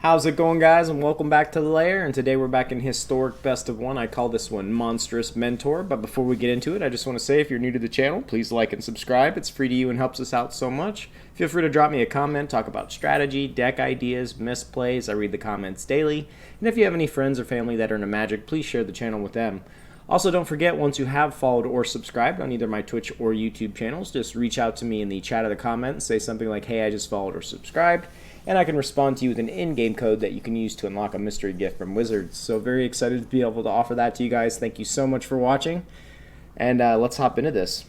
How's it going, guys, and welcome back to the lair. And today we're back in historic best of one. I call this one Monstrous Mentor. But before we get into it, I just want to say, if you're new to the channel, please like and subscribe. It's free to you and helps us out so much. Feel free to drop me a comment, talk about strategy, deck ideas, misplays. I read the comments daily. And if you have any friends or family that are into Magic, please share the channel with them. Also, don't forget, once you have followed or subscribed on either my Twitch or YouTube channels, just reach out to me in the chat of the comments, say something like, hey, I just followed or subscribed, and I can respond to you with an in-game code that you can use to unlock a mystery gift from Wizards. So very excited to be able to offer that to you guys. Thank you so much for watching, and let's hop into this.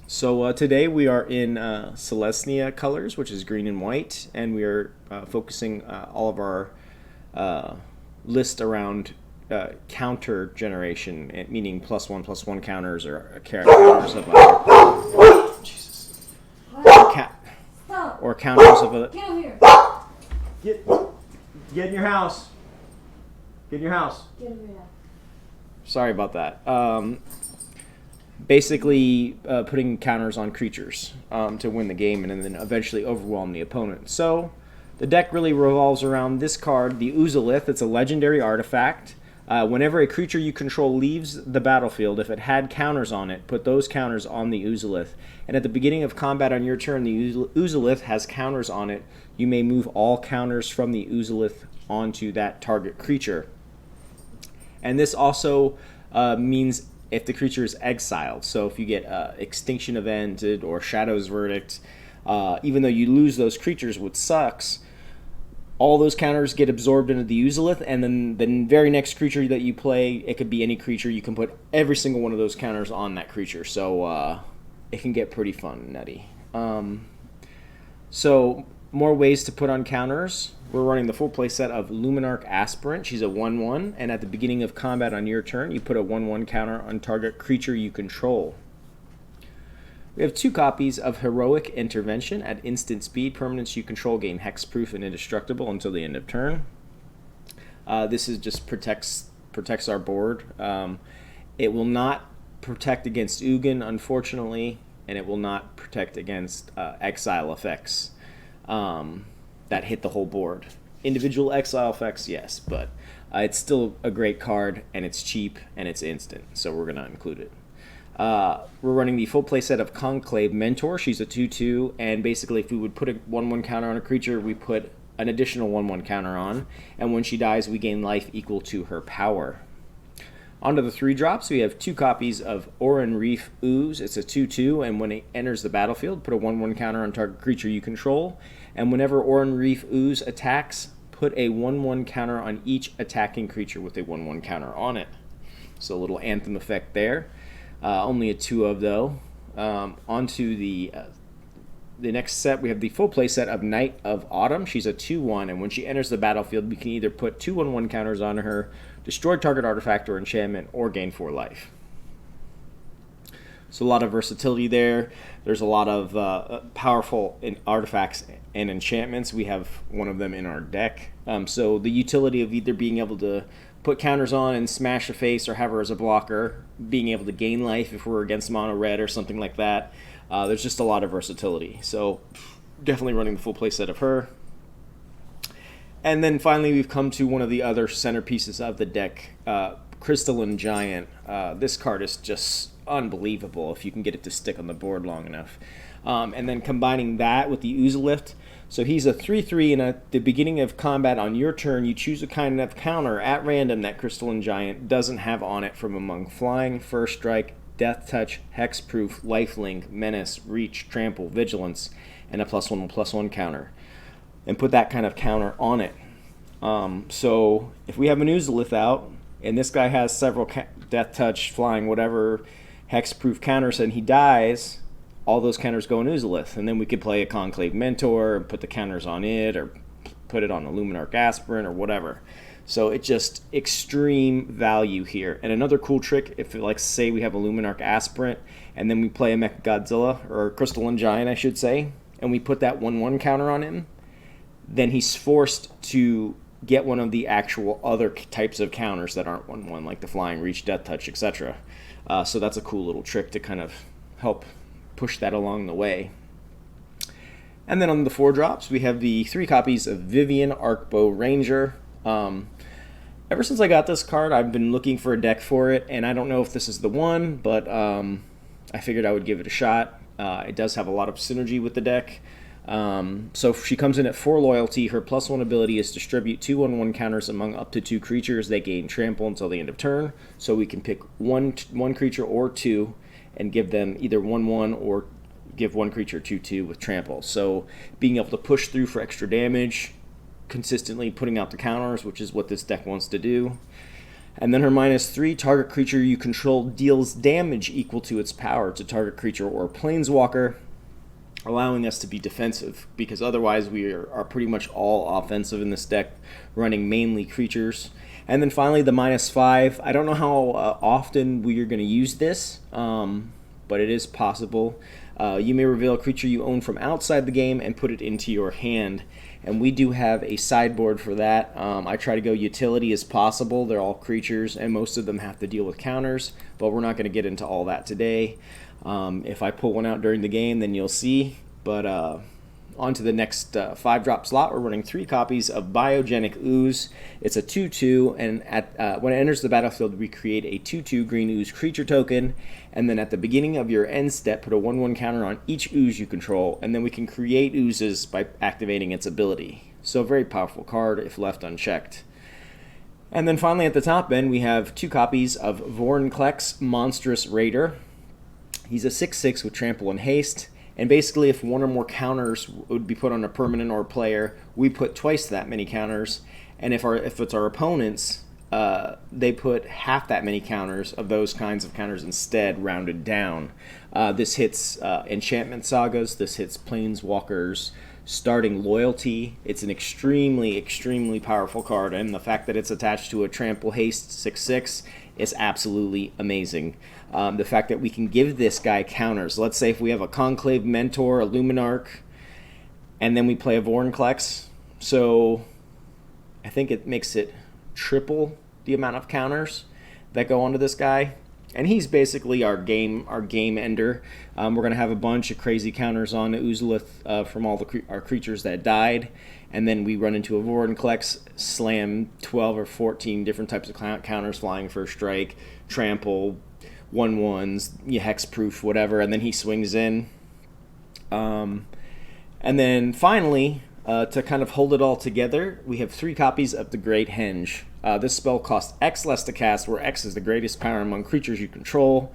So today we are in Selesnaya colors, which is green and white, and we are focusing all of our list around counter generation, meaning +1/+1 counters or counters of Jesus. Or counters of a. Get over here. Get in your house. Get in your house. Get over here. Sorry about that. Basically, putting counters on creatures to win the game and then eventually overwhelm the opponent. So, the deck really revolves around this card, the Ozolith. It's a legendary artifact. Whenever a creature you control leaves the battlefield, if it had counters on it, put those counters on the Ozolith. And at the beginning of combat on your turn, the Ozolith has counters on it. You may move all counters from the Ozolith onto that target creature. And this also means if the creature is exiled. So if you get Extinction Evented or Shadow's Verdict, even though you lose those creatures, which sucks, all those counters get absorbed into the Ozolith, and then the very next creature that you play, it could be any creature, you can put every single one of those counters on that creature. So it can get pretty fun and nutty. So more ways to put on counters. We're running the full play set of Luminarch Aspirant. She's a 1/1, and at the beginning of combat on your turn, you put a 1/1 counter on target creature you control. We have 2 copies of Heroic Intervention. At instant speed, permanents you control gain hexproof and indestructible until the end of turn. This is just protects our board. It will not protect against Ugin, unfortunately, and it will not protect against exile effects that hit the whole board. Individual exile effects, yes, but it's still a great card, and it's cheap, and it's instant, so we're going to include it. We're running the full play set of Conclave Mentor. She's a 2/2, and basically if we would put a 1/1 counter on a creature, we put an additional 1/1 counter on, and when she dies, we gain life equal to her power. Onto the 3 drops, we have 2 copies of Oran-Rief Ooze. It's a 2/2, and when it enters the battlefield, put a 1/1 counter on target creature you control, and whenever Oran-Rief Ooze attacks, put a 1/1 counter on each attacking creature with a 1/1 counter on it. So a little anthem effect there. Only a 2 of, though. Onto the next set, we have the full play set of Knight of Autumn. She's a 2/1, and when she enters the battlefield, we can either put 2 1/1 counters on her, destroy target artifact or enchantment, or gain 4 life. So a lot of versatility there. There's a lot of powerful artifacts and enchantments. We have one of them in our deck. So the utility of either being able to put counters on and smash a face or have her as a blocker, being able to gain life if we're against mono red or something like that. There's just a lot of versatility. So definitely running the full play set of her. And then finally we've come to one of the other centerpieces of the deck, Crystalline Giant. This card is just unbelievable if you can get it to stick on the board long enough. And then combining that with the Ozolith. So he's a 3/3, and at the beginning of combat on your turn, you choose a kind of counter at random that Crystalline Giant doesn't have on it from among Flying, First Strike, Death Touch, Hexproof, Lifelink, Menace, Reach, Trample, Vigilance, and a +1/+1 counter. And put that kind of counter on it. So if we have an Ozolith out, and this guy has several Death Touch, Flying, whatever, Hexproof counters, and he dies, all those counters go in Ozolith, and then we could play a Conclave Mentor and put the counters on it, or put it on a Luminarch Aspirant or whatever. So it's just extreme value here. And another cool trick, if like say we have a Luminarch Aspirant, and then we play a Mechagodzilla, or a Crystalline Giant I should say, and we put that 1/1 counter on him, then he's forced to get one of the actual other types of counters that aren't 1/1, like the Flying, Reach, Death Touch, etc. So that's a cool little trick to kind of help push that along the way. And then on the 4-drops, we have the 3 copies of Vivien, Arkbow, Ranger. Ever since I got this card, I've been looking for a deck for it, and I don't know if this is the one, but I figured I would give it a shot. It does have a lot of synergy with the deck. So she comes in at 4 loyalty. Her +1 ability is distribute 2/1/1 counters among up to 2 creatures. They gain trample until the end of turn. So we can pick one creature or 2 and give them either 1/1 or give 1 creature 2/2 with trample. So being able to push through for extra damage, consistently putting out the counters, which is what this deck wants to do. And then her -3, target creature you control deals damage equal to its power to target creature or planeswalker, allowing us to be defensive, because otherwise we are pretty much all offensive in this deck, running mainly creatures. And then finally the -5. I don't know how often we are going to use this, but it is possible. You may reveal a creature you own from outside the game and put it into your hand. And we do have a sideboard for that. I try to go utility as possible. They're all creatures, and most of them have to deal with counters, but we're not going to get into all that today. If I pull one out during the game, then you'll see. But on to the next 5-drop slot. We're running 3 copies of Biogenic Ooze. It's a 2/2, and when it enters the battlefield, we create a 2/2 green ooze creature token, and then at the beginning of your end step, put a 1/1 counter on each ooze you control, and then we can create oozes by activating its ability. So a very powerful card if left unchecked. And then finally at the top end, we have 2 copies of Vorinclex, Monstrous Raider. He's a 6/6 with trample and haste. And basically, if 1 or more counters would be put on a permanent or a player, we put twice that many counters. And if it's our opponents, they put half that many counters of those kinds of counters instead, rounded down. This hits enchantment sagas. This hits planeswalkers, starting loyalty. It's an extremely, extremely powerful card, and the fact that it's attached to a trample haste 6/6 is absolutely amazing. The fact that we can give this guy counters. Let's say if we have a Conclave Mentor, a Luminarch, and then we play a Vorinclex. So I think it makes it triple the amount of counters that go onto this guy. And he's basically our game ender. We're going to have a bunch of crazy counters on Ozolith from all our creatures that died. And then we run into a Vorinclex, slam 12 or 14 different types of counters, flying first strike, trample, 1/1s, hexproof, whatever, and then he swings in. And then finally, to kind of hold it all together, we have 3 copies of the Great Henge. This spell costs X less to cast, where X is the greatest power among creatures you control.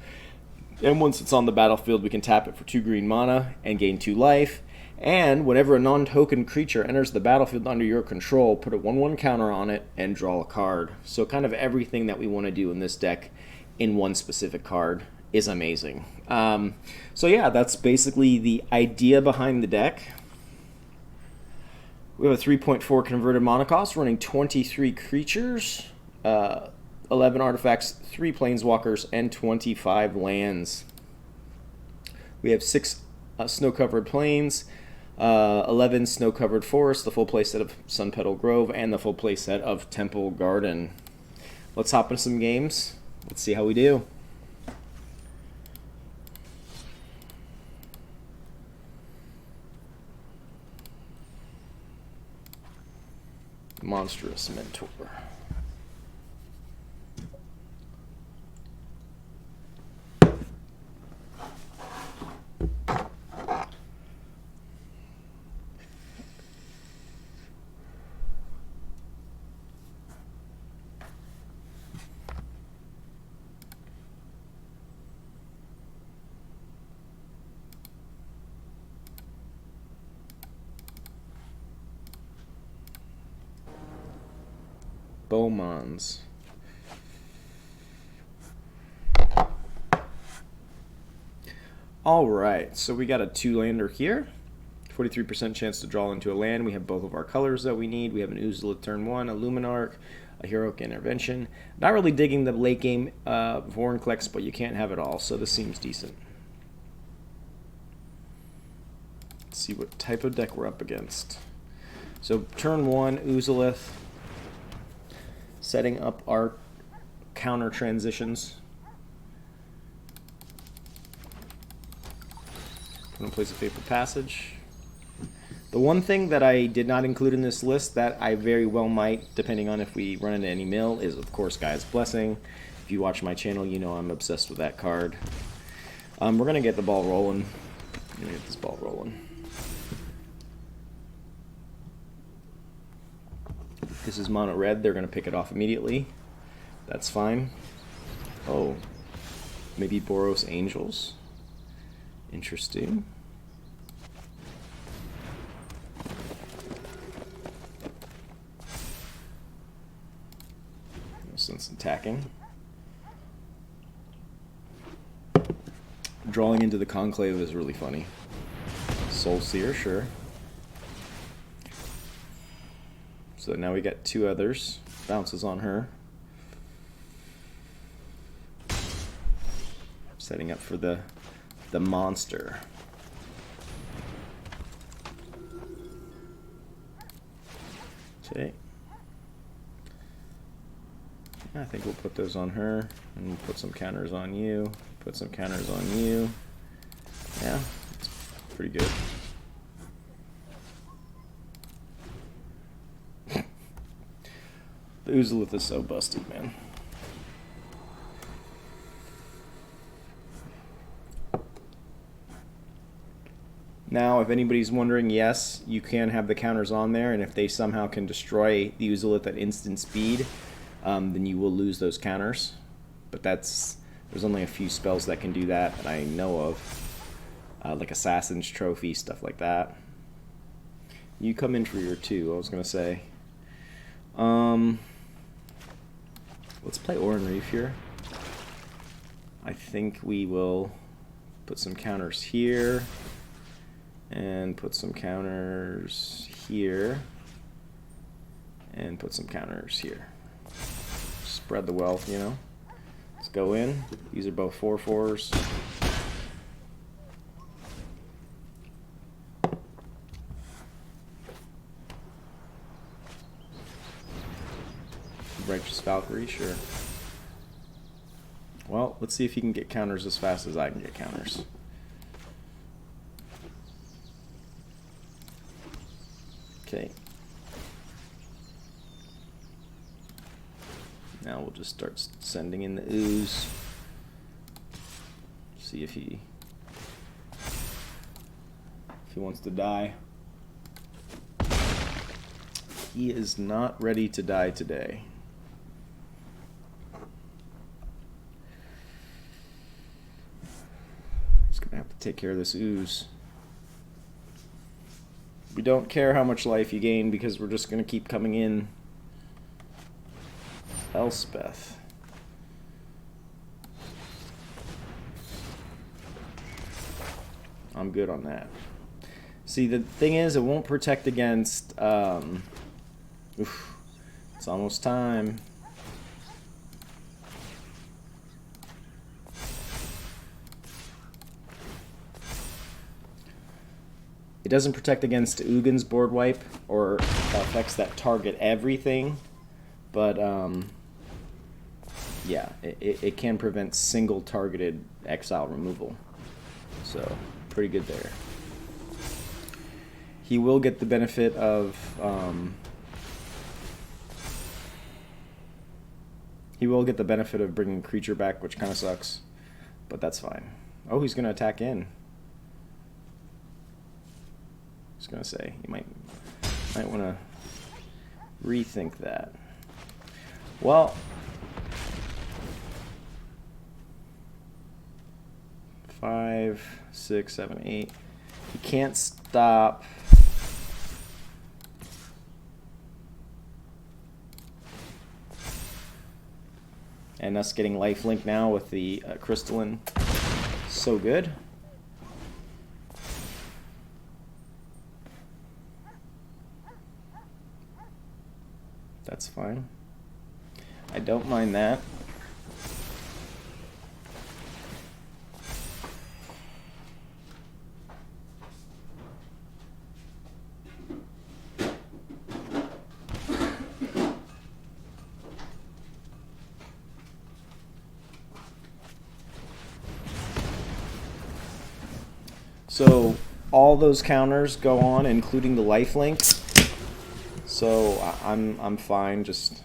And once it's on the battlefield, we can tap it for 2 green mana and gain 2 life. And whenever a non-token creature enters the battlefield under your control, put a 1/1 counter on it and draw a card. So kind of everything that we want to do in this deck in one specific card is amazing. So yeah, that's basically the idea behind the deck. We have a 3.4 converted mana cost, running 23 creatures, 11 artifacts, 3 planeswalkers, and 25 lands. We have 6 snow-covered plains, 11 snow-covered forests, the full playset of Sunpetal Grove, and the full playset of Temple Garden. Let's hop into some games. Let's see how we do. Monstrous Mentor. Bowmans. Alright, so we got a 2-lander here. 43% chance to draw into a land. We have both of our colors that we need. We have an Ozolith turn 1, a Luminarch, a Heroic Intervention. Not really digging the late game Vorinclex, but you can't have it all, so this seems decent. Let's see what type of deck we're up against. So turn 1, Ozolith. Setting up our counter transitions. Put in place a Fateful Passage. The one thing that I did not include in this list that I very well might, depending on if we run into any mill, is of course Gaia's Blessing. If you watch my channel, you know I'm obsessed with that card. We're going to get the ball rolling. I'm going to get this ball rolling. If this is mono red, they're going to pick it off immediately. That's fine. Oh, maybe Boros Angels. Interesting. No sense in attacking. Drawing into the Conclave is really funny. Soul Seer, sure. So now we got two others. Bounces on her. Setting up for the monster. Okay. I think we'll put those on her, and we'll put some counters on you. Put some counters on you. Yeah, it's pretty good. The Ozolith is so busted, man. Now, if anybody's wondering, yes, you can have the counters on there, and if they somehow can destroy the Ozolith at instant speed, then you will lose those counters. But there's only a few spells that can do that I know of, like Assassin's Trophy, stuff like that. You come in for your 2, I was going to say. Let's play Oran-Rief here. I think we will put some counters here. And put some counters here. And put some counters here. Spread the wealth, you know. Let's go in. These are both 4/4s. Righteous Valkyrie, sure. Well, let's see if he can get counters as fast as I can get counters. Okay. Now we'll just start sending in the ooze. See if he wants to die. He is not ready to die today. Just gonna have to take care of this ooze. We don't care how much life you gain because we're just going to keep coming in. Elspeth. I'm good on that. See, the thing is, it won't protect against... Oof, it's almost time. It doesn't protect against Ugin's board wipe or effects that target everything, but yeah, it can prevent single targeted exile removal. So, pretty good there. He will get the benefit of bringing a creature back, which kind of sucks, but that's fine. Oh, he's going to attack in. I was gonna say you might want to rethink that. Well, 5, 6, 7, 8. He can't stop. And us getting lifelink now with the crystalline, so good. That's fine. I don't mind that. So all those counters go on, including the lifelink. So I'm fine. Just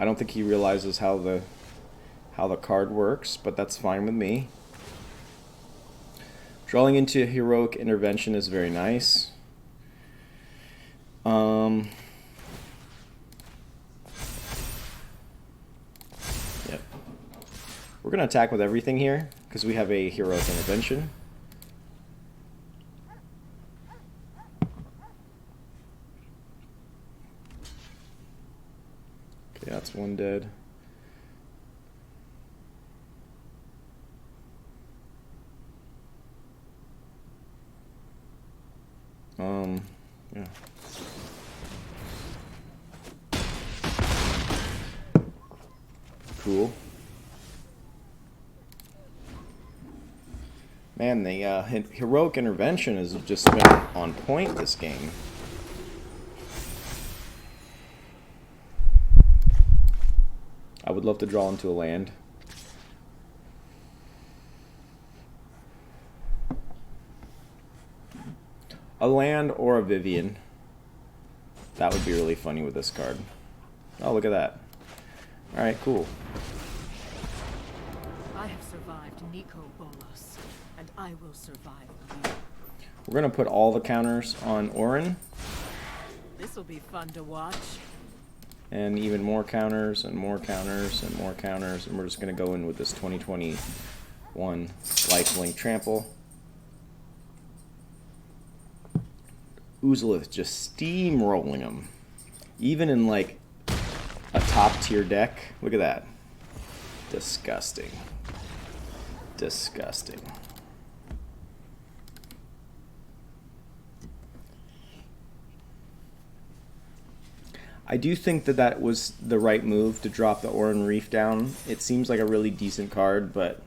I don't think he realizes how the card works, but that's fine with me. Drawing into Heroic Intervention is very nice. Yep. We're going to attack with everything here because we have a Heroic Intervention. Okay, that's one dead. Yeah. Cool. Man, the Heroic Intervention has just been on point this game. I would love to draw into a land. A land or a Vivien. That would be really funny with this card. Oh, look at that. Alright, cool. I have survived Nico Bolas, and I will survive you. We're going to put all the counters on Oran. This will be fun to watch. And even more counters, and more counters, and more counters. And we're just going to go in with this 2021 Lifelink Trample. Ozolith just steamrolling them. Even in like a top tier deck. Look at that. Disgusting. Disgusting. I do think that that was the right move to drop the Oran-Rief down. It seems like a really decent card, but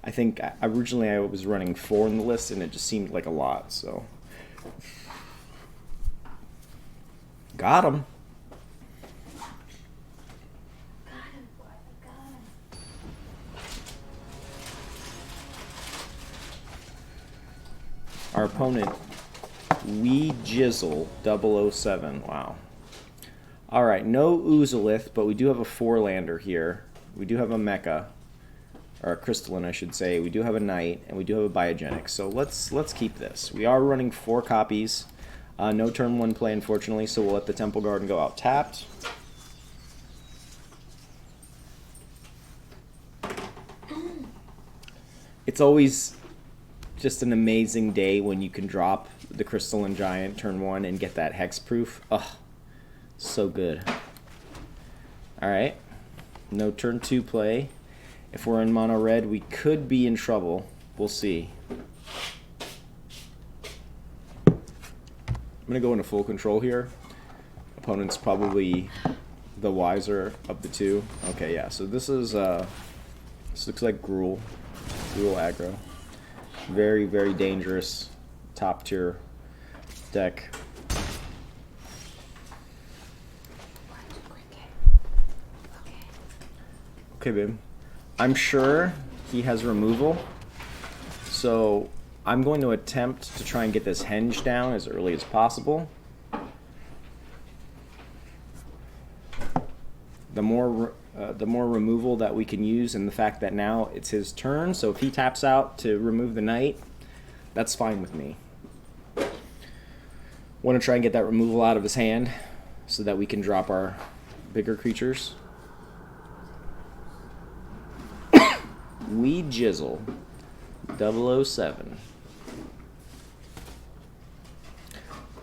I think originally I was running 4 in the list and it just seemed like a lot, so. Got him. Our opponent, We Jizzle 007. Wow. Alright, no Ozolith, but we do have a 4-lander here. We do have a Mecha. Or a Crystalline, I should say. We do have a Knight, and we do have a Biogenic. So let's keep this. We are running 4 copies. No turn 1 play, unfortunately, so we'll let the Temple Garden go out tapped. It's always just an amazing day when you can drop the Crystalline Giant turn 1 and get that hexproof. Ugh, so good. Alright, no turn 2 play. If we're in mono red, we could be in trouble. We'll see. I'm going to go into full control here. Opponent's probably the wiser of the two. Okay, yeah, so this is, this looks like Gruul aggro. Very, very dangerous top tier deck. Okay, babe. I'm sure he has removal, so I'm going to attempt to try and get this henge down as early as possible. The more removal that we can use, and the fact that now it's his turn, so if he taps out to remove the knight, that's fine with me. Want to try and get that removal out of his hand so that we can drop our bigger creatures. We Jizzle 007.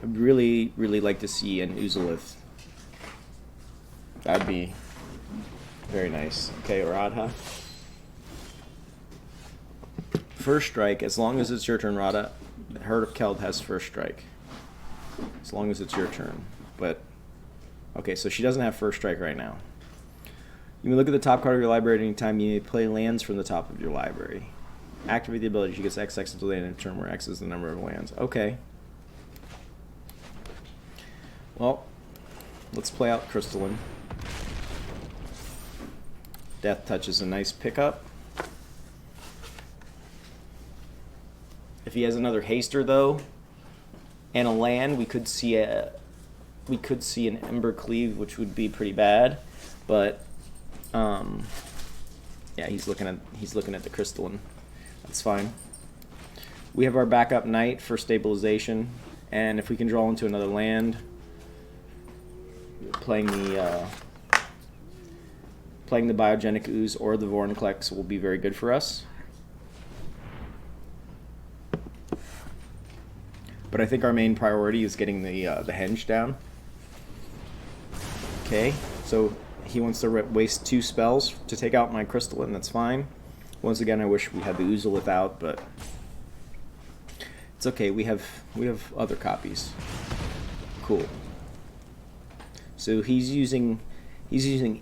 I'd really, really like to see an Ozolith. That'd be very nice. Okay, Radha. First strike, as long as it's your turn, Radha. Herd of Keld has first strike. As long as it's your turn. But, okay, so she doesn't have first strike right now. You may look at the top card of your library at any time. You may play lands from the top of your library. Activate the ability. She gets XX until the end of the turn, where X is the number of lands. Okay. Well, let's play out Crystalline. Death Touch is a nice pickup. If he has another haster though, and a land, we could see an Ember Cleave, which would be pretty bad. But yeah, he's looking at the Crystalline. That's fine. We have our backup Knight for stabilization, and if we can draw into another land, playing the Biogenic Ooze or the Vorinclex will be very good for us. But I think our main priority is getting the Henge down. Okay, so he wants to waste 2 spells to take out my Crystalline. That's fine. Once again, I wish we had the Ozolith out, but it's okay. We have other copies. Cool. So he's using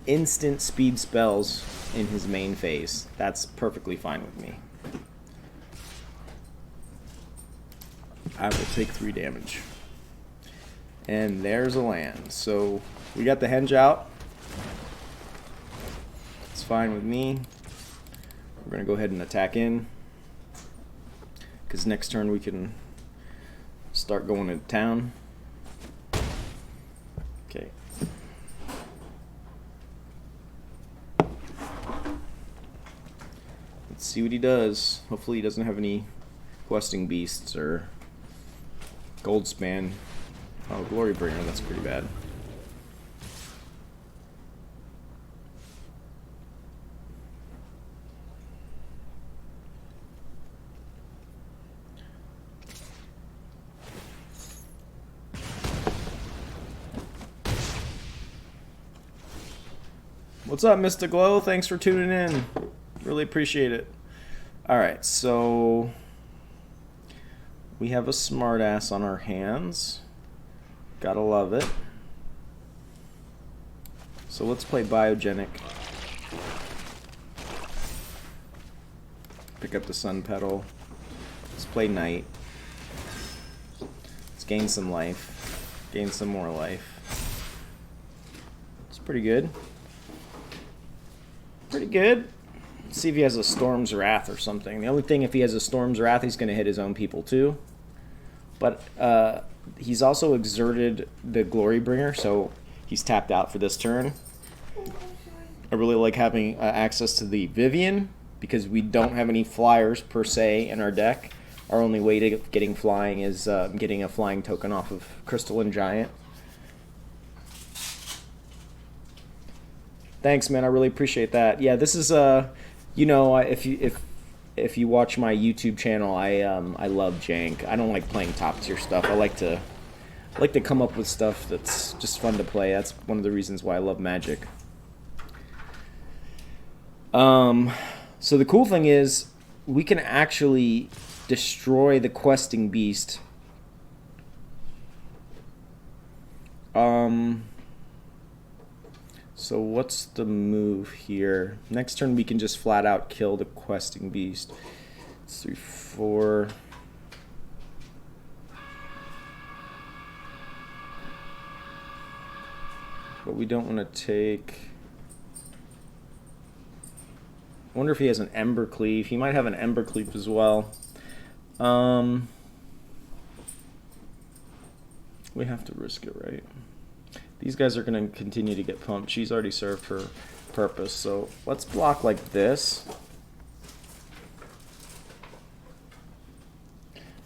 instant speed spells in his main phase. That's perfectly fine with me. I will take 3 damage. And there's a land. So we got the Henge out. It's fine with me. We're going to go ahead and attack in, because next turn we can start going to town. Okay. Let's see what he does. Hopefully he doesn't have any questing beasts or Goldspan. Oh, Glorybringer, that's pretty bad. What's up, Mr. Glow? Thanks for tuning in. Really appreciate it. Alright, so we have a smartass on our hands. Gotta love it. So let's play Biogenic. Pick up the Sunpetal. Let's play Knight. Let's gain some life. Gain some more life. It's pretty good. Pretty good. Let's see if he has a Storm's Wrath or something. The only thing, if he has a Storm's Wrath, he's going to hit his own people too. But he's also exerted the Glorybringer, so he's tapped out for this turn. I really like having access to the Vivien, because we don't have any flyers per se in our deck. Our only way to getting flying is getting a flying token off of Crystalline Giant. Thanks, man. I really appreciate that. Yeah, this is you know, if you watch my YouTube channel, I love jank. I don't like playing top tier stuff. I like to come up with stuff that's just fun to play. That's one of the reasons why I love Magic. So the cool thing is we can actually destroy the questing beast. So what's the move here? Next turn we can just flat out kill the questing beast. 3, 4. But we don't want to take... I wonder if he has an Ember Cleave. He might have an Ember Cleave as well. We have to risk it, right? These guys are going to continue to get pumped. She's already served her purpose. So let's block like this.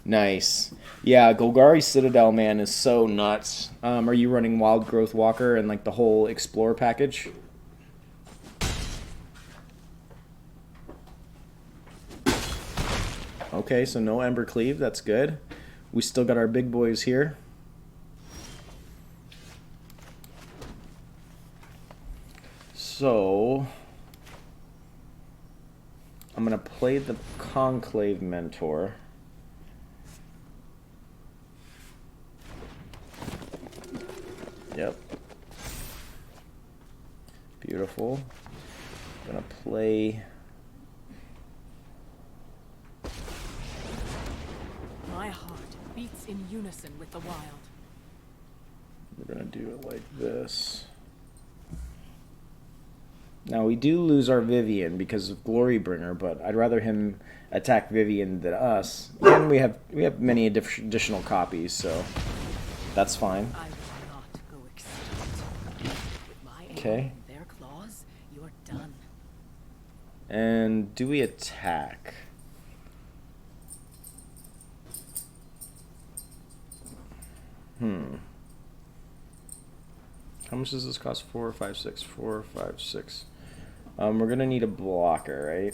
Nice. Yeah, Golgari Citadel, man, is so nuts. Are you running Wild Growth Walker and like the whole Explorer package? Okay, so no Ember Cleave. That's good. We still got our big boys here. So I'm going to play the Conclave Mentor. Yep. Beautiful. I'm going to play... My heart beats in unison with the wild. We're going to do it like this. Now we do lose our Vivien because of Glorybringer, but I'd rather him attack Vivien than us. And we have many additional copies, so that's fine. I will not go extinct. With my Okay. aim and their claws, you're done. And do we attack? How much does this cost? 4, 5, 6. 4, 5, 6. We're gonna need a blocker, right?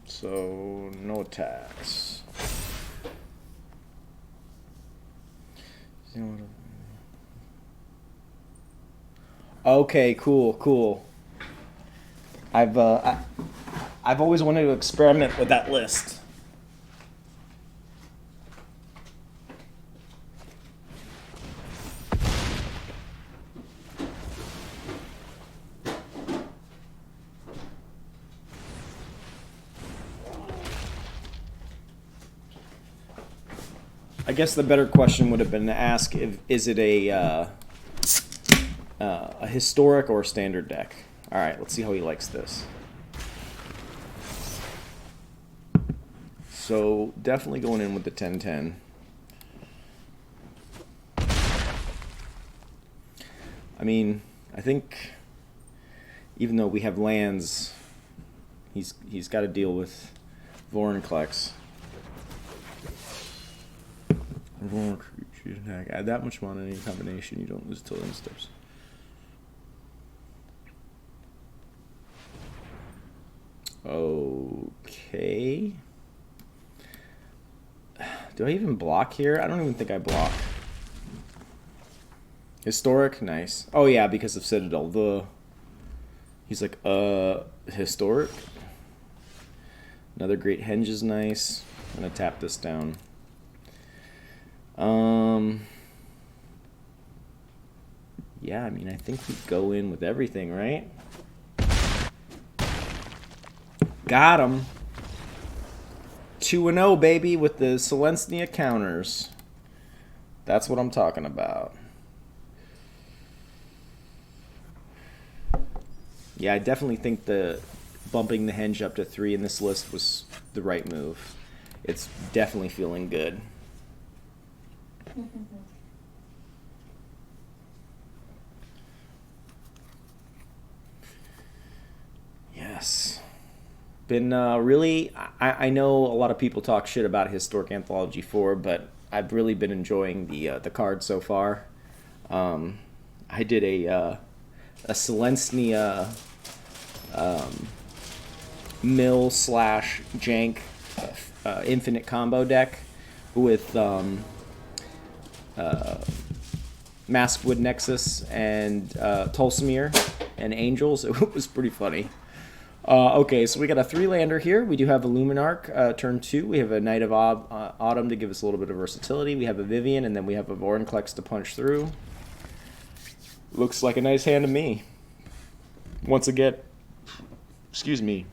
So no attacks. Okay, cool. I've always wanted to experiment with that list. I guess the better question would have been to ask is it a historic or a standard deck? All right, let's see how he likes this. So definitely going in with the 10-10. I mean, I think even though we have lands, he's got to deal with Vorinclex. Add that much mana in any combination, you don't lose till end steps. Okay. Do I even block here? I don't even think I block. Historic, nice. Oh yeah, because of Citadel. He's like, historic. Another Great Henge is nice. I'm gonna tap this down. Yeah, I mean, I think we go in with everything, right? Got him. 2-0, baby, with the Selesnaya counters. That's what I'm talking about. Yeah, I definitely think the bumping the Henge up to 3 in this list was the right move. It's definitely feeling good. Yes. Been really, I know a lot of people talk shit about Historic Anthology 4, but I've really been enjoying the card so far. I did a Selesnaya mill / jank infinite combo deck with Maskwood Nexus and Tulsimir and Angels. It was pretty funny. Okay, so we got a 3-lander here. We do have a Luminarch, turn 2. We have a Knight of Autumn to give us a little bit of versatility. We have a Vivien, and then we have a Vorinclex to punch through. Looks like a nice hand to me. Once again, excuse me.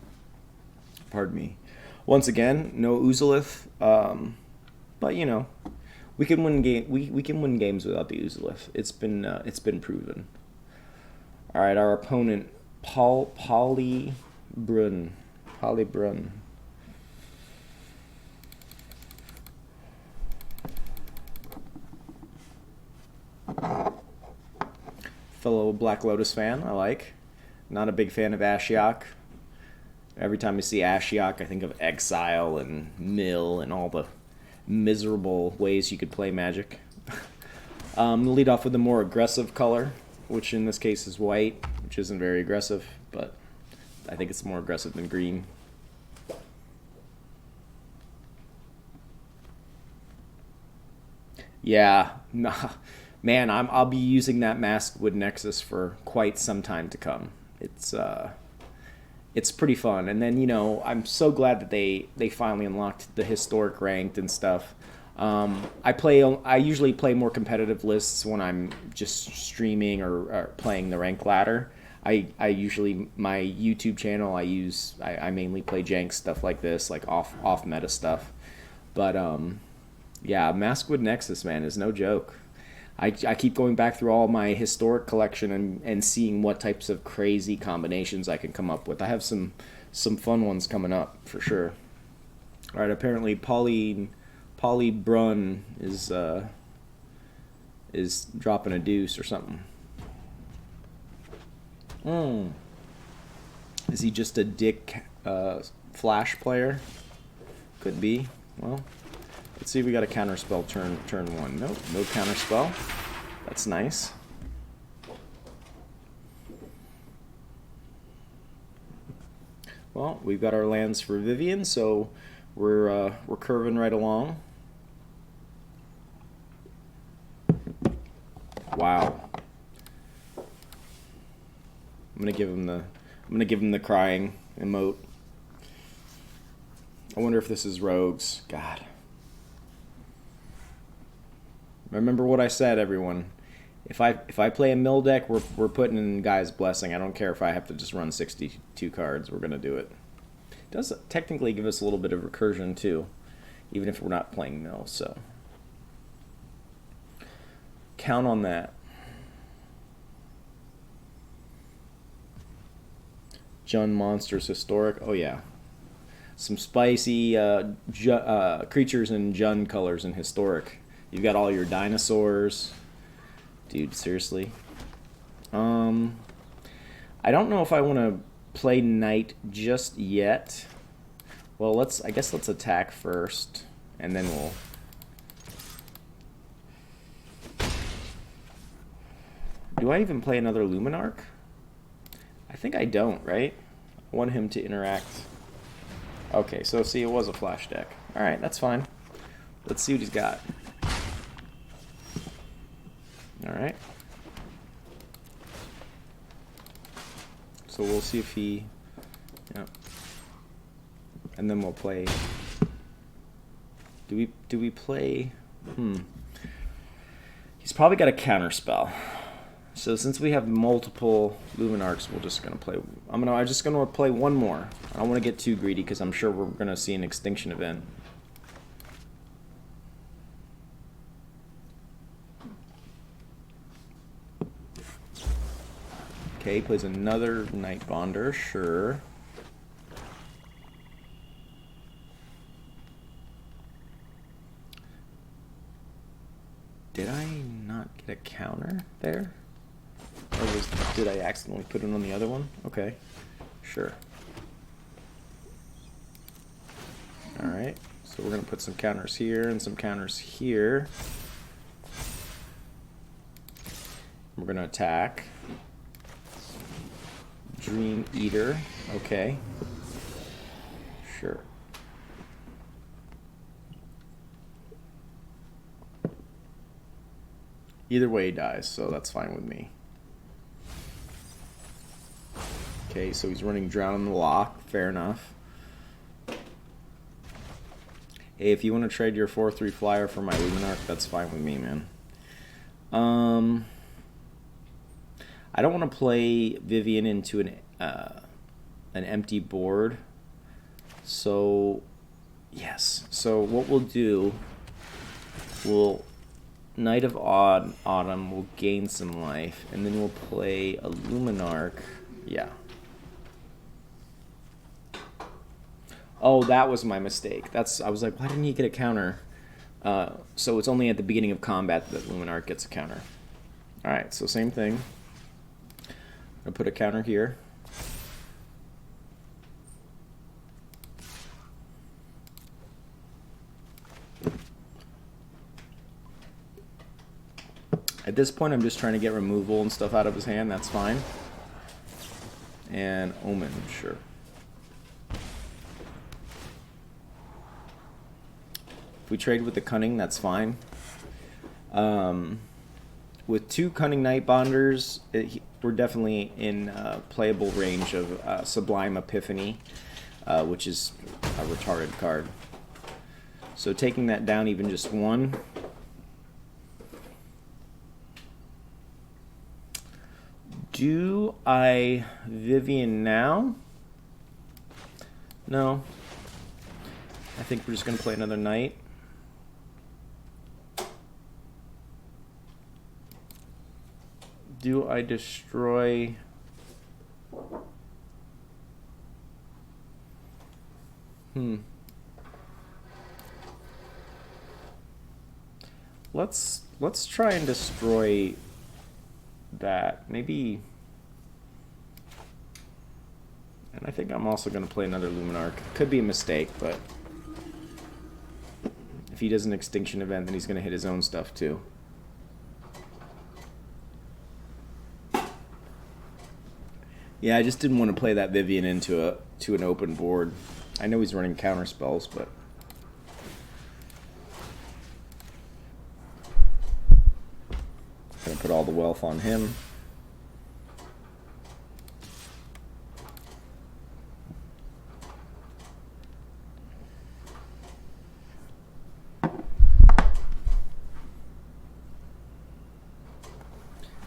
Pardon me. Once again, no Ozolith, but you know, we can win we can win games without the Ozolith. It's been proven. All right, our opponent, Polybrunn. Fellow Black Lotus fan, I like. Not a big fan of Ashiok. Every time I see Ashiok, I think of Exile and Mill and all the miserable ways you could play Magic. Lead off with a more aggressive color, which in this case is white, which isn't very aggressive, but I think it's more aggressive than green. Yeah, nah. Man, I'll be using that Maskwood Nexus for quite some time to come. It's pretty fun. And then, you know, I'm so glad that they finally unlocked the historic ranked and stuff. I usually play more competitive lists when I'm just streaming or playing the rank ladder. I usually, my YouTube channel, I mainly play jank stuff like this, like off meta stuff. But yeah, Maskwood Nexus, man, is no joke. I keep going back through all my historic collection and seeing what types of crazy combinations I can come up with. I have some fun ones coming up for sure. All right, apparently Polly Brunn is dropping a deuce or something. Is he just a dick flash player? Could be. Well, let's see if we got a counter spell turn 1. Nope, no counter spell. That's nice. Well, we've got our lands for Vivien, so we're curving right along. Wow. I'm gonna give him the crying emote. I wonder if this is rogues. God. Remember what I said, everyone. If I play a mill deck, we're putting in Guy's Blessing. I don't care if I have to just run 62 cards. We're gonna do it. It does technically give us a little bit of recursion too, even if we're not playing mill. So count on that. Jund Monsters Historic. Oh yeah. Some spicy creatures in Jund colors in Historic. You've got all your dinosaurs. Dude, seriously. I don't know if I want to play Knight just yet. Well, I guess let's attack first, and then we'll... Do I even play another Luminarch? I think I don't, right? I want him to interact. Okay, so see, it was a flash deck. Alright, that's fine. Let's see what he's got. Alright. So we'll see if he... Yeah. And then we'll play... Do we play... He's probably got a counter spell. So since we have multiple Luminarchs, we're just gonna play... I'm just gonna play one more. I don't want to get too greedy because I'm sure we're gonna see an extinction event. Okay, plays another Night Bonder, sure. Did I not get a counter there? Or did I accidentally put it on the other one? Okay, sure. Alright, so we're going to put some counters here and some counters here. We're going to attack. Dream Eater, okay. Sure. Either way he dies, so that's fine with me. Okay, so he's running Drown in the Loch, fair enough. Hey, if you want to trade your 4/3 flyer for my Luminarch, that's fine with me, man. I don't want to play Vivien into an empty board. So, yes. So what we'll do, Night of Autumn will gain some life, and then we'll play a Luminarch. Yeah. Oh, that was my mistake. I was like, why didn't he get a counter? So it's only at the beginning of combat that Luminarch gets a counter. Alright, so same thing. I'll put a counter here. At this point, I'm just trying to get removal and stuff out of his hand. That's fine. And Omen, sure. If we trade with the Cunning, that's fine. With 2 Cunning Night Bonders, we're definitely in playable range of Sublime Epiphany, which is a retarded card. So taking that down even just 1. Do I Vivien now? No. I think we're just going to play another Knight. Do I destroy... Let's try and destroy that. Maybe... And I think I'm also going to play another Luminarch. Could be a mistake, but... If he does an extinction event, then he's going to hit his own stuff too. Yeah, I just didn't want to play that Vivien into an open board. I know he's running counter spells, but... Gonna put all the wealth on him.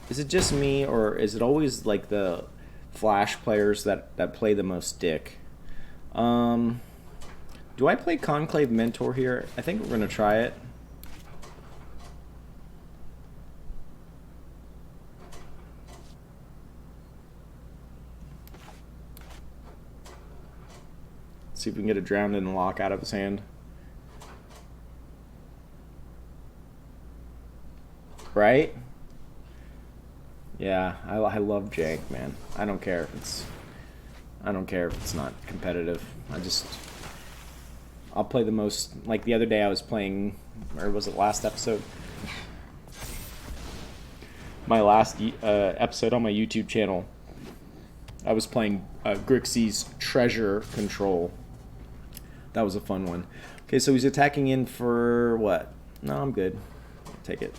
Is it just me, or is it always like the Flash players that play the most dick? Do I play Conclave Mentor here? I think we're gonna try it. See if we can get a Drowned in the Lock out of his hand. Right? Yeah, I love jank, man. I don't care if it's not competitive. I'll play the most. Like the other day I was playing, or was it last episode? My last episode on my YouTube channel, I was playing Grixie's Treasure Control. That was a fun one. Okay, so he's attacking in for what? No, I'm good. I'll take it.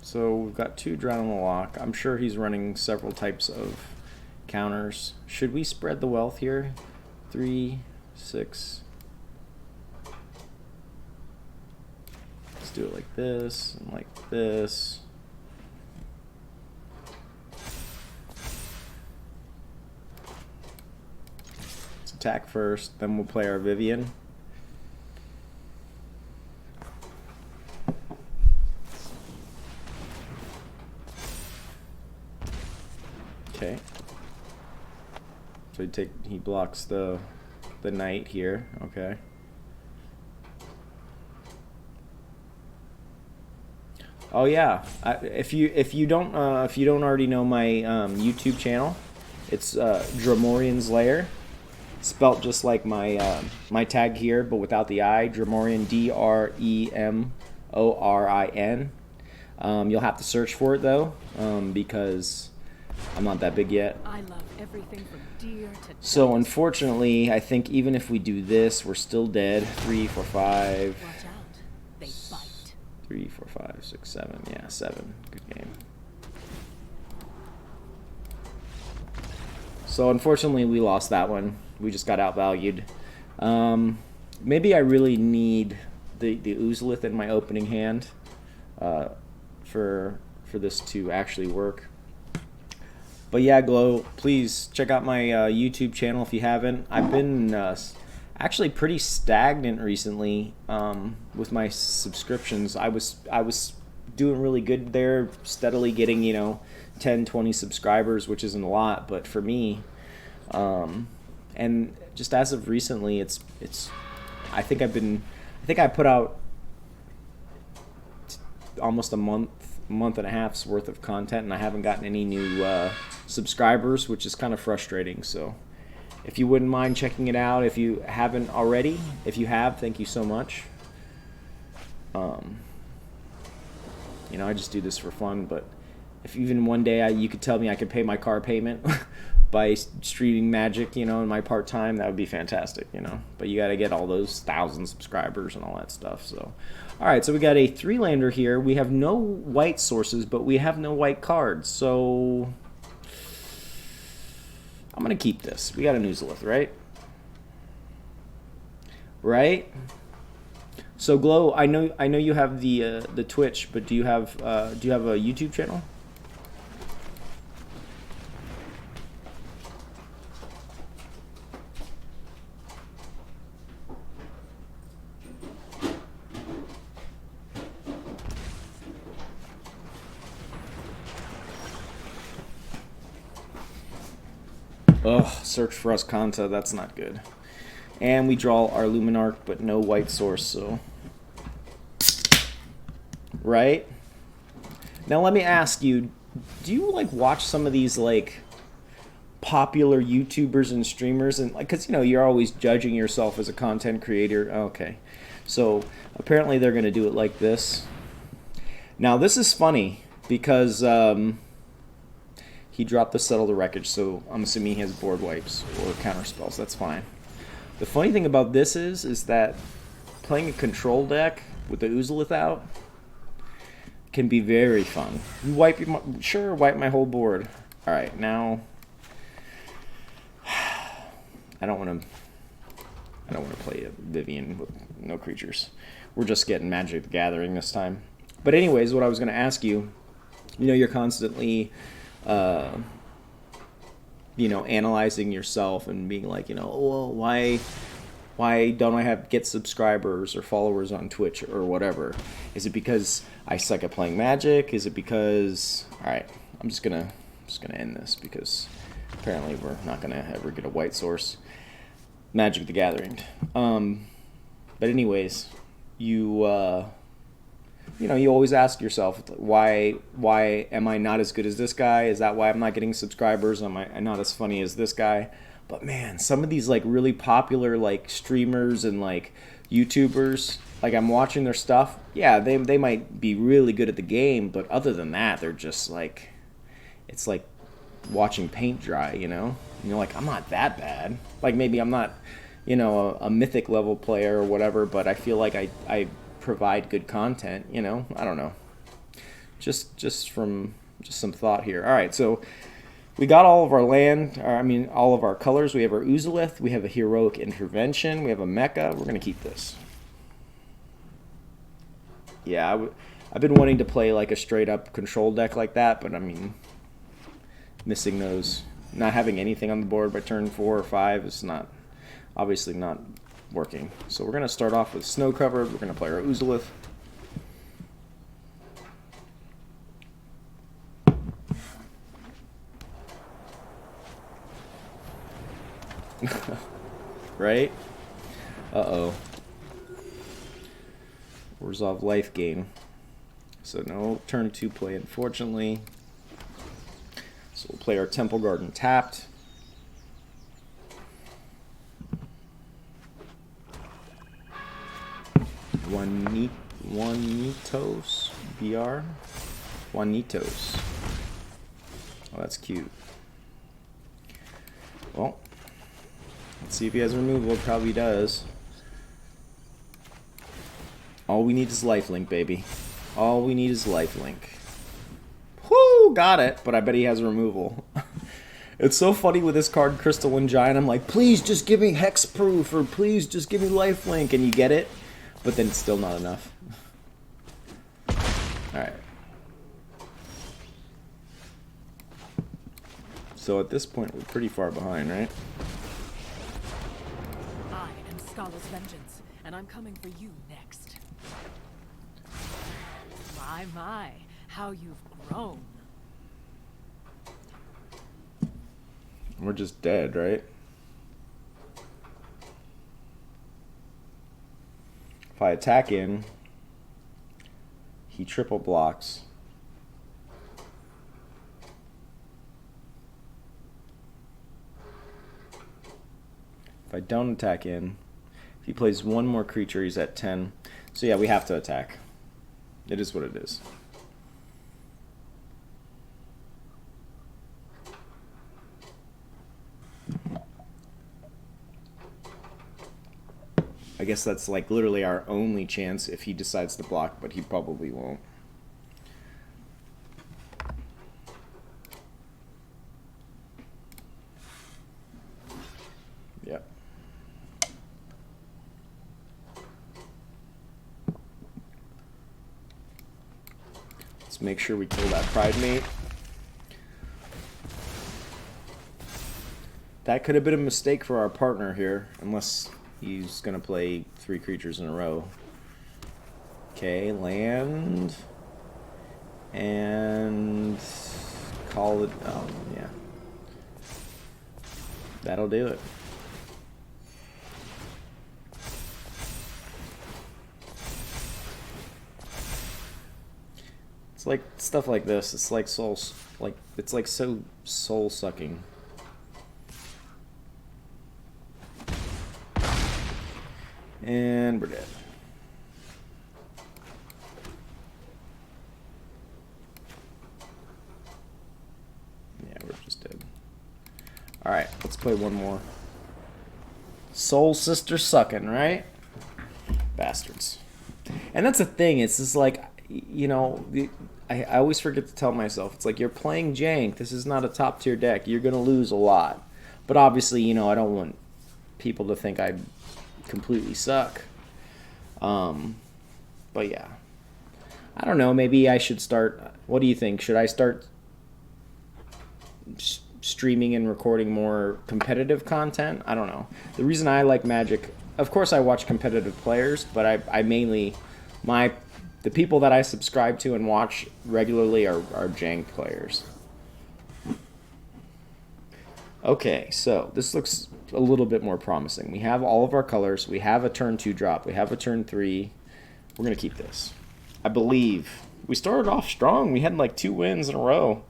So we've got 2 Drown in the Lock. I'm sure he's running several types of counters. Should we spread the wealth here? 3, 6. Let's do it like this and like this. Let's attack first, then we'll play our Vivien. Okay. So he blocks the knight here. Okay. Oh yeah. If you don't already know my YouTube channel, it's Dremorian's Lair, spelt just like my my tag here, but without the I. Dremorian, Dremorin. You'll have to search for it though, because I'm not that big yet. I love everything from deer to So unfortunately, I think even if we do this, we're still dead. 3, 4, 5. watch out. They bite. 3, 4, 5, 6, 7. Yeah, 7. Good game. So unfortunately, we lost that one. We just got outvalued. Maybe I really need the Ozolith in my opening hand for this to actually work. But yeah, Glow, please check out my YouTube channel if you haven't. I've been actually pretty stagnant recently with my subscriptions. I was doing really good there, steadily getting 10, 20 subscribers, which isn't a lot, but for me, and just as of recently, it's I think I put out almost a month and a half's worth of content, and I haven't gotten any new subscribers, which is kind of frustrating. So if you wouldn't mind checking it out, if you haven't already, if you have, thank you so much. I just do this for fun, but if even one day you could tell me I could pay my car payment by streaming Magic, in my part-time, that would be fantastic, But you got to get all those 1,000 subscribers and all that stuff. So, all right, so we got a 3-lander here. We have no white sources, but we have no white cards. So I'm going to keep this. We got an Ozolith, right? Right? So Glow, I know you have the Twitch, but do you have a YouTube channel? Ugh, search for Ascanta, that's not good. And we draw our Luminarch, but no white source, so... Right? Now let me ask you, do you, like, watch some of these, like, popular YouTubers and streamers? And, like, because, you know, you're always judging yourself as a content creator. Okay. So, apparently they're going to do it like this. Now, this is funny, because, he dropped the Settle the Wreckage, so I'm assuming he has board wipes or counter spells. That's fine. The funny thing about this is that playing a control deck with the Ozolith out can be very fun. You wipe my whole board. All right, now I don't want to play a Vivien with no creatures. We're just getting Magic the Gathering this time. But anyways, what I was going to ask you, you know, you're constantly you know, analyzing yourself and being like, you know, oh, well, why don't I get subscribers or followers on Twitch or whatever? Is it because I suck at playing Magic? Is it because... Alright, I'm just gonna end this because apparently we're not gonna ever get a white source. Magic the Gathering. But anyways, you know, you always ask yourself, why am I not as good as this guy? Is that why I'm not getting subscribers? Am I not as funny as this guy? But man, some of these like really popular like streamers and like YouTubers, like I'm watching their stuff. Yeah, they might be really good at the game, but other than that, they're just like, it's like watching paint dry, you know? And you're like, I'm not that bad. Like maybe I'm not, you know, a mythic level player or whatever, but I feel like I provide good content, you know? I don't know. Just some thought here. All right, so we got all of our land, all of our colors. We have our Ozolith, we have a Heroic Intervention, we have a Mecha. We're going to keep this. Yeah, I've been wanting to play like a straight up control deck like that, but I mean, missing those, not having anything on the board by turn 4 or 5 is obviously not working. So we're going to start off with Snow Covered. We're going to play our Ozolith. Right? Uh-oh. Resolve life gain. So no turn 2 play, unfortunately. So we'll play our Temple Garden tapped. Juanitos BR. Juanitos. Oh, that's cute. Well, let's see if he has removal. Probably does. All we need is lifelink, baby. All we need is lifelink. Whoo! Got it. But I bet he has removal. It's so funny with this card, Crystalline Giant. I'm like, please just give me hexproof, or please just give me lifelink, and you get it. But then it's still not enough. Alright. So at this point, we're pretty far behind, right? I am Scala's vengeance, and I'm coming for you next. My, how you've grown. We're just dead, right? If I attack in, he triple blocks. If I don't attack in, if he plays one more creature, he's at 10. So yeah, we have to attack. It is what it is. I guess that's like literally our only chance if he decides to block, but he probably won't. Yep. Let's make sure we kill that Pride Mate. That could have been a mistake for our partner here, unless he's going to play 3 creatures in a row. Okay, land. And call it, oh, yeah. That'll do it. It's like stuff like this. It's like souls. Like it's like so soul sucking. And we're dead. Yeah, we're just dead. Alright, let's play one more. Soul Sister sucking, right? Bastards. And that's the thing, it's just like, you know, I always forget to tell myself, it's like you're playing jank, this is not a top tier deck, you're going to lose a lot. But obviously, you know, I don't want people to think I completely suck. But yeah. I don't know, maybe I should start, what do you think? Should I start streaming and recording more competitive content? I don't know. The reason I like Magic, of course I watch competitive players, but I mainly, the people that I subscribe to and watch regularly are jank players. Okay, so this looks a little bit more promising. We have all of our colors. We have a turn 2 drop. We have a turn 3. We're going to keep this. I believe. We started off strong. We had like 2 wins in a row.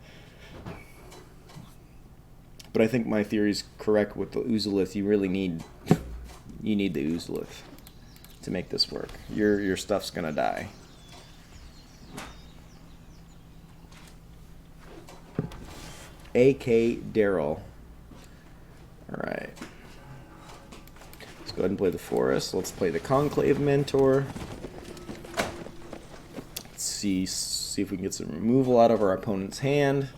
But I think my theory is correct with the Ozolith. You really need the Ozolith to make this work. Your stuff's going to die. A.K. Daryl. Alright. Let's go ahead and play the Forest. Let's play the Conclave Mentor. Let's see if we can get some removal out of our opponent's hand.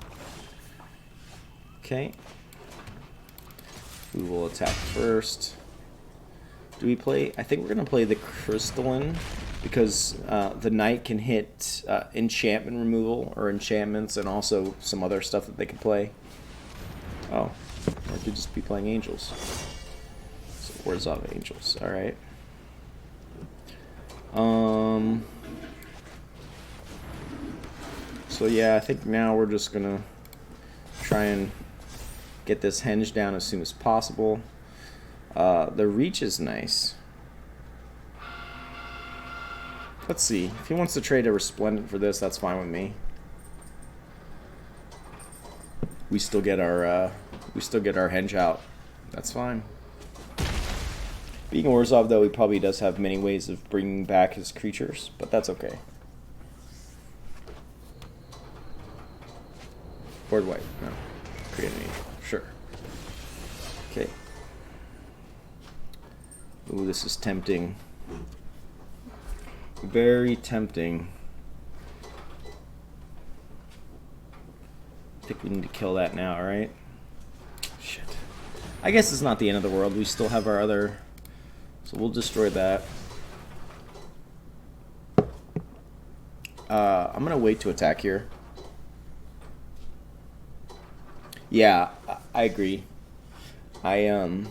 Okay. We will attack first. Do we play? I think we're going to play the Crystalline because the Knight can hit enchantment removal or enchantments and also some other stuff that they can play. Oh, I could just be playing Angels. So where's all the Angels? All right. So yeah, I think now we're just gonna try and get this henge down as soon as possible. The reach is nice. Let's see. If he wants to trade a Resplendent for this, that's fine with me. We still get our henge out. That's fine. Being Orzhov, though, he probably does have many ways of bringing back his creatures, but that's okay. Board white. No. Create an angel. Sure. Okay. Ooh, this is tempting. Very tempting. I think we need to kill that now, right? Shit. I guess it's not the end of the world. We still have our other... So we'll destroy that. I'm going to wait to attack here. Yeah, I agree. I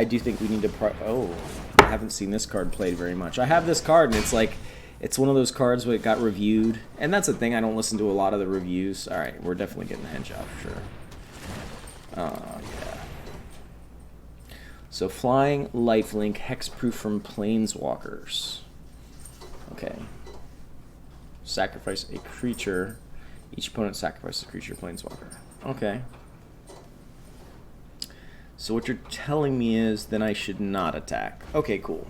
do think we need to... Oh, I haven't seen this card played very much. I have this card, and it's like... It's one of those cards where it got reviewed. And that's the thing, I don't listen to a lot of the reviews. Alright, we're definitely getting the henge out for sure. Yeah. So, Flying, Lifelink, Hexproof from Planeswalkers. Okay. Sacrifice a creature. Each opponent sacrifices a creature, Planeswalker. Okay. So what you're telling me is then I should not attack. Okay, cool.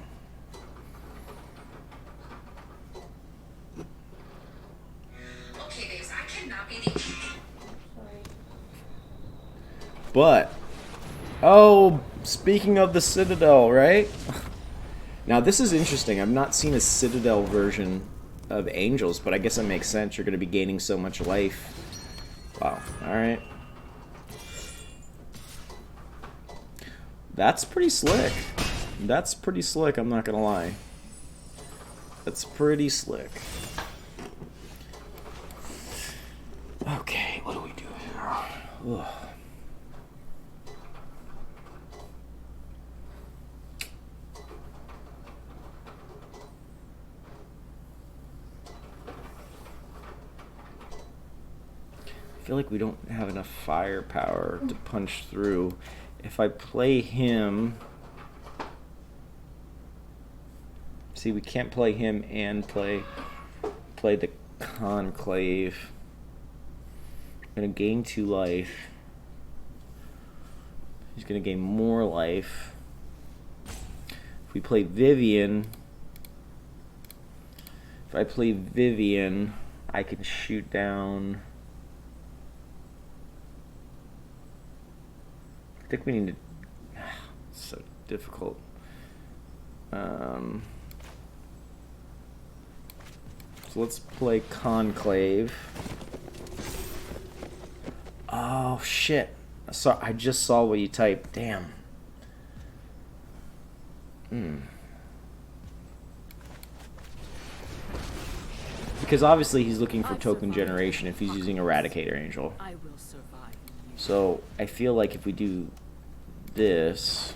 Okay, babes, I cannot be the... But, oh, speaking of the Citadel, right? Now this is interesting. I've not seen a Citadel version of Angels, but I guess it makes sense. You're going to be gaining so much life. Wow. All right. That's pretty slick. That's pretty slick, I'm not going to lie. That's pretty slick. Okay, what do we do here? Ugh. I feel like we don't have enough firepower to punch through. If I play him... See, we can't play him and play the Conclave. I'm going to gain 2 life. He's going to gain more life. If we play Vivien... If I play Vivien, I can shoot down... I think we need to... It's so difficult. So let's play Conclave. Oh, shit. I just saw what you typed. Damn. Because obviously he's looking for token generation if he's using Eradicator Angel. I will survive. So I feel like if we do this...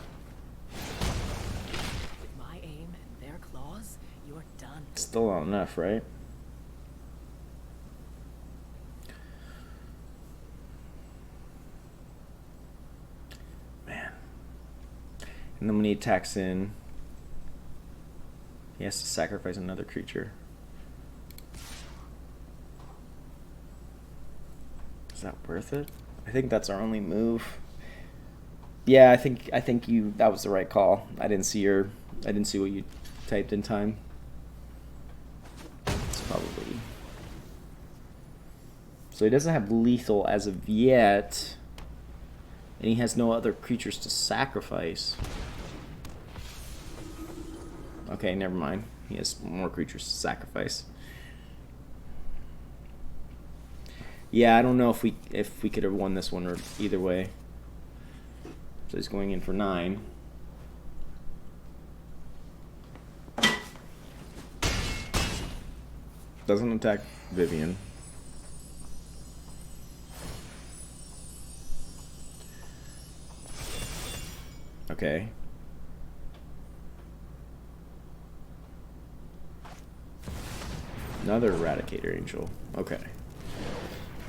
With my aim and their claws, you're done. Still not enough, right? Man. And then when he attacks in, he has to sacrifice another creature. Is that worth it? I think that's our only move. Yeah, I think that was the right call. I didn't see what you typed in time. It's probably... So he doesn't have lethal as of yet. And he has no other creatures to sacrifice. Okay, never mind. He has more creatures to sacrifice. Yeah, I don't know if we could have won this one or either way. So he's going in for 9. Doesn't attack Vivien. Okay. Another Eradicator Angel. Okay.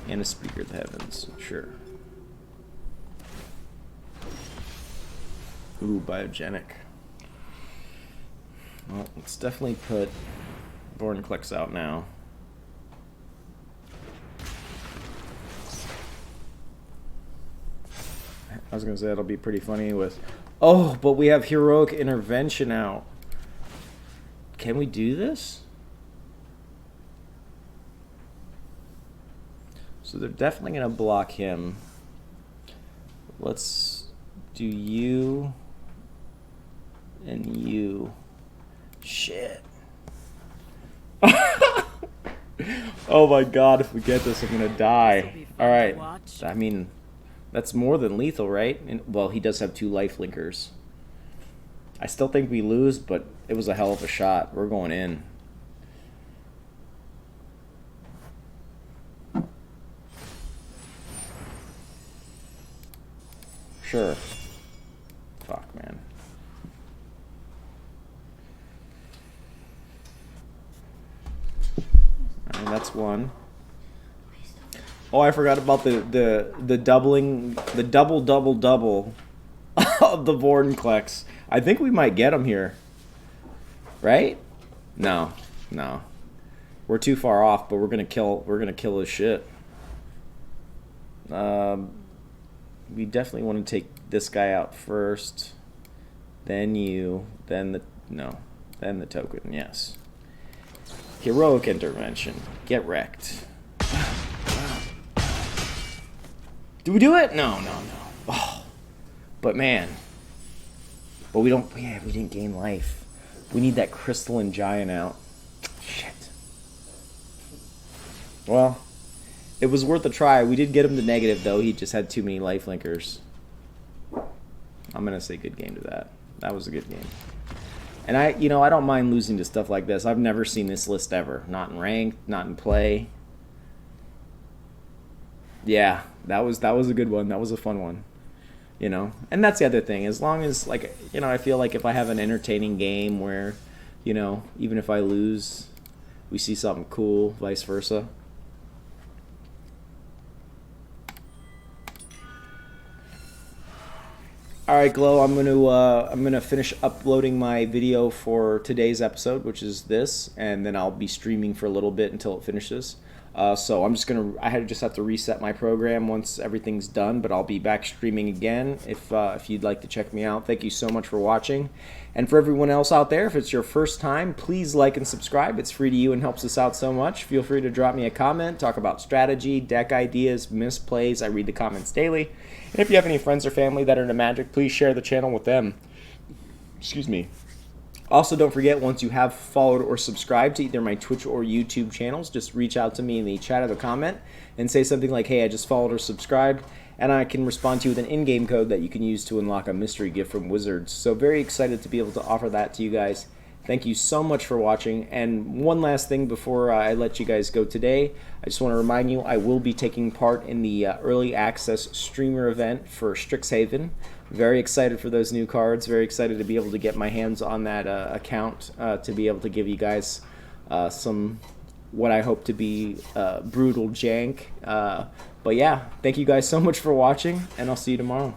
And a Speaker of the Heavens. Sure. Ooh, Biogenic. Well, let's definitely put Vorinclex out now. I was gonna say that'll be pretty funny with... Oh, but we have Heroic Intervention out. Can we do this? So they're definitely gonna block him. Let's do you and you. Shit. Oh my god, if we get this, I'm gonna die. Alright. I mean, that's more than lethal, right? And, well, he does have 2 life linkers. I still think we lose, but it was a hell of a shot. We're going in. Sure. Fuck, man. I mean, that's one. Oh, I forgot about the doubling, the double of the Vorinclex. I think we might get him here. Right? No. No. We're too far off, but we're gonna kill his shit. We definitely want to take this guy out first. Then you, then the token, yes. Heroic Intervention. Get wrecked. Do we do it? No. Oh. But man. But we don't, yeah, we didn't gain life. We need that Crystalline Giant out. Shit. Well, it was worth a try. We did get him to negative, though. He just had too many life linkers. I'm going to say good game to that. That was a good game. And I don't mind losing to stuff like this. I've never seen this list ever. Not in ranked, not in play. Yeah, that was a good one. That was a fun one. And that's the other thing. As long as, I feel like if I have an entertaining game where, even if I lose, we see something cool, vice versa. All right, Glow. I'm gonna finish uploading my video for today's episode, which is this, and then I'll be streaming for a little bit until it finishes. So I'm just gonna. Just have to reset my program once everything's done, but I'll be back streaming again if you'd like to check me out. Thank you so much for watching, and for everyone else out there, if it's your first time, please like and subscribe. It's free to you and helps us out so much. Feel free to drop me a comment, talk about strategy, deck ideas, misplays. I read the comments daily, and if you have any friends or family that are into Magic, please share the channel with them. Excuse me. Also, don't forget, once you have followed or subscribed to either my Twitch or YouTube channels, just reach out to me in the chat or the comment and say something like, hey, I just followed or subscribed, and I can respond to you with an in-game code that you can use to unlock a mystery gift from Wizards. So very excited to be able to offer that to you guys. Thank you so much for watching. And one last thing before I let you guys go today, I just want to remind you I will be taking part in the early access streamer event for Strixhaven. Very excited for those new cards. Very excited to be able to get my hands on that account to be able to give you guys some what I hope to be brutal jank. But yeah, thank you guys so much for watching, and I'll see you tomorrow.